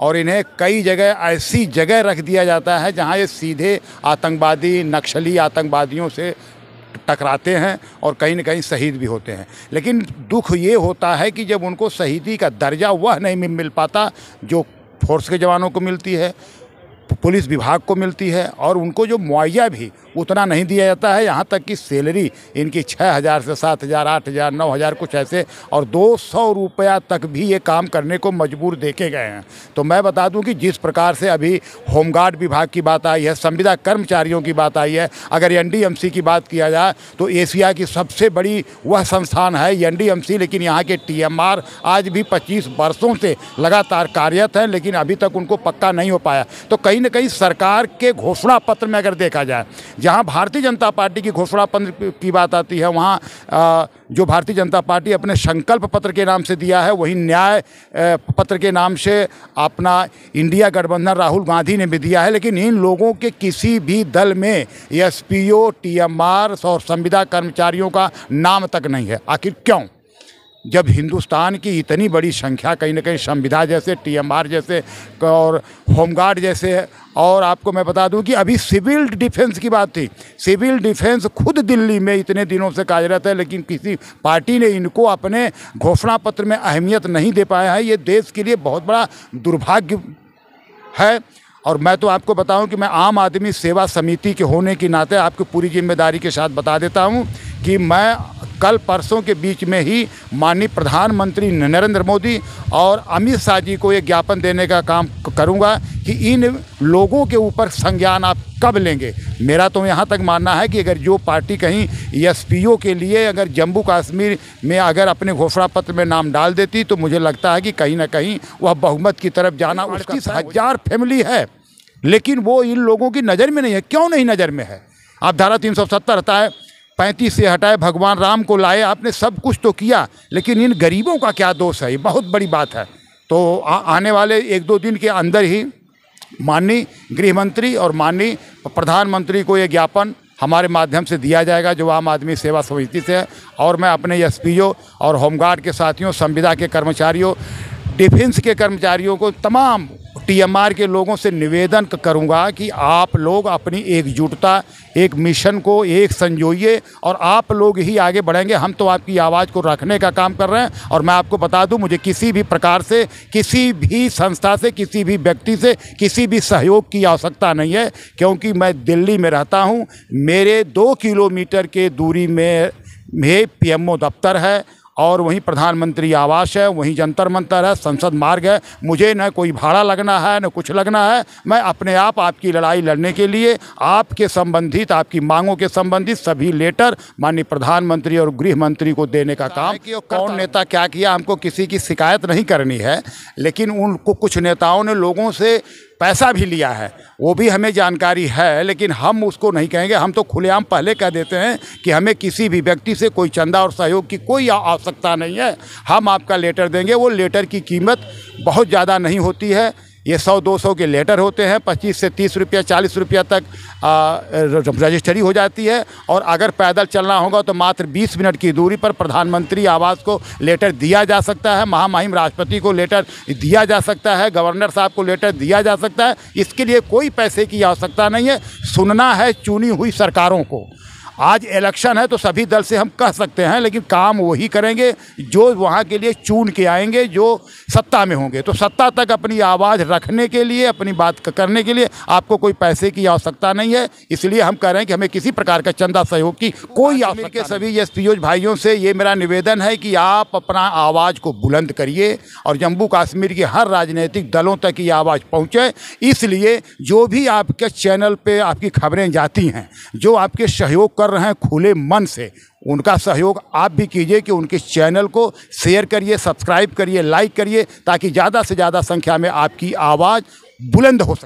और इन्हें कई जगह ऐसी जगह रख दिया जाता है जहां ये सीधे आतंकवादी, नक्सली आतंकवादियों से टकराते हैं और कहीं न कहीं शहीद भी होते हैं। लेकिन दुख ये होता है कि जब उनको शहीदी का दर्जा वह नहीं मिल पाता जो फोर्स के जवानों को मिलती है, पुलिस विभाग को मिलती है, और उनको जो मुआवजा भी उतना नहीं दिया जाता है। यहाँ तक कि सैलरी इनकी 6,000 से 7,000, 8,000, 9,000 कुछ ऐसे, और 200 रुपया तक भी ये काम करने को मजबूर देखे गए हैं। तो मैं बता दूं कि जिस प्रकार से अभी होमगार्ड विभाग की बात आई है, संविदा कर्मचारियों की बात आई है, अगर एनडीएमसी की बात किया जाए तो एशिया की सबसे बड़ी वह संस्थान है एनडीएमसी, लेकिन यहाँ के टीएमआर आज भी 25 वर्षों से लगातार कार्यरत हैं, लेकिन अभी तक उनको पक्का नहीं हो पाया। तो कहीं न कहीं सरकार के घोषणा पत्र में अगर देखा जाए, जहां भारतीय जनता पार्टी की घोषणा पत्र की बात आती है, वहां जो भारतीय जनता पार्टी अपने संकल्प पत्र के नाम से दिया है, वहीं न्याय पत्र के नाम से अपना इंडिया गठबंधन राहुल गांधी ने भी दिया है। लेकिन इन लोगों के किसी भी दल में एसपीओ, टीएमआर और संविदा कर्मचारियों का नाम तक नहीं है। आखिर क्यों? जब हिंदुस्तान की इतनी बड़ी संख्या कहीं न कहीं संविदा जैसे, टीएमआर जैसे और होमगार्ड जैसे, और आपको मैं बता दूं कि अभी सिविल डिफेंस की बात थी, सिविल डिफेंस खुद दिल्ली में इतने दिनों से कार्यरत है, लेकिन किसी पार्टी ने इनको अपने घोषणा पत्र में अहमियत नहीं दे पाया है। ये देश के लिए बहुत बड़ा दुर्भाग्य है। और मैं तो आपको बताऊं कि मैं आम आदमी सेवा समिति के होने के नाते आपको पूरी जिम्मेदारी के साथ बता देता हूं कि मैं कल परसों के बीच में ही माननीय प्रधानमंत्री नरेंद्र मोदी और अमित शाह जी को ये ज्ञापन देने का काम करूंगा कि इन लोगों के ऊपर संज्ञान आप कब लेंगे। मेरा तो यहाँ तक मानना है कि अगर जो पार्टी कहीं एसपीओ के लिए अगर जम्मू कश्मीर में अगर अपने घोषणा पत्र में नाम डाल देती, तो मुझे लगता है कि कहीं ना कहीं वह बहुमत की तरफ जाना। 38,000 फैमिली है, लेकिन वो इन लोगों की नज़र में नहीं है। क्यों नहीं नज़र में है? आप धारा 370 हटाए, 35 से हटाए, भगवान राम को लाए, आपने सब कुछ तो किया, लेकिन इन गरीबों का क्या दोष है? ये बहुत बड़ी बात है। तो आने वाले 1-2 दिन के अंदर ही माननीय गृह मंत्री और माननीय प्रधानमंत्री को ये ज्ञापन हमारे माध्यम से दिया जाएगा, जो आम आदमी सेवा समिति से है। और मैं अपने एसपीओ और होमगार्ड के साथियों, संविदा के कर्मचारियों, डिफेंस के कर्मचारियों को, तमाम टीएमआर के लोगों से निवेदन करूंगा कि आप लोग अपनी एकजुटता, एक मिशन को एक संजोइए, और आप लोग ही आगे बढ़ेंगे। हम तो आपकी आवाज़ को रखने का काम कर रहे हैं। और मैं आपको बता दूं, मुझे किसी भी प्रकार से, किसी भी संस्था से, किसी भी व्यक्ति से किसी भी सहयोग की आवश्यकता नहीं है, क्योंकि मैं दिल्ली में रहता हूं। मेरे 2 किलोमीटर के दूरी में पीएमओ दफ्तर है, और वहीं प्रधानमंत्री आवास है, वहीं जंतर मंतर है, संसद मार्ग है। मुझे न कोई भाड़ा लगना है, न कुछ लगना है। मैं अपने आप आपकी लड़ाई लड़ने के लिए आपके संबंधित, आपकी मांगों के संबंधित सभी लेटर माननीय प्रधानमंत्री और गृह मंत्री को देने का काम। कौन नेता क्या किया, हमको किसी की शिकायत नहीं करनी है, लेकिन उनको कुछ नेताओं ने लोगों से पैसा भी लिया है, वो भी हमें जानकारी है, लेकिन हम उसको नहीं कहेंगे। हम तो खुलेआम पहले कह देते हैं कि हमें किसी भी व्यक्ति से कोई चंदा और सहयोग की कोई आवश्यकता नहीं है। हम आपका लेटर देंगे, वो लेटर की कीमत बहुत ज़्यादा नहीं होती है। ये 100-200 के लेटर होते हैं, 25 से 30 रुपया, 40 रुपया तक रजिस्ट्री हो जाती है। और अगर पैदल चलना होगा तो मात्र 20 मिनट की दूरी पर प्रधानमंत्री आवास को लेटर दिया जा सकता है, महामहिम राष्ट्रपति को लेटर दिया जा सकता है, गवर्नर साहब को लेटर दिया जा सकता है। इसके लिए कोई पैसे की आवश्यकता नहीं है। सुनना है चुनी हुई सरकारों को। आज इलेक्शन है तो सभी दल से हम कह सकते हैं, लेकिन काम वही करेंगे जो वहाँ के लिए चुन के आएंगे, जो सत्ता में होंगे। तो सत्ता तक अपनी आवाज़ रखने के लिए, अपनी बात करने के लिए आपको कोई पैसे की आवश्यकता नहीं है। इसलिए हम कह रहे हैं कि हमें किसी प्रकार का चंदा सहयोग की कोई आवश्यकता नहीं। सभी एसपीओ भाइयों से ये मेरा निवेदन है कि आप अपना आवाज़ को बुलंद करिए और जम्मू कश्मीर के हर राजनीतिक दलों तक ये आवाज़ पहुँचे। इसलिए जो भी आपके चैनल पर आपकी खबरें जाती हैं, जो आपके सहयोग कर रहे हैं खुले मन से, उनका सहयोग आप भी कीजिए कि उनके चैनल को शेयर करिए, सब्सक्राइब करिए, लाइक करिए, ताकि ज़्यादा से ज़्यादा संख्या में आपकी आवाज़ बुलंद हो सके।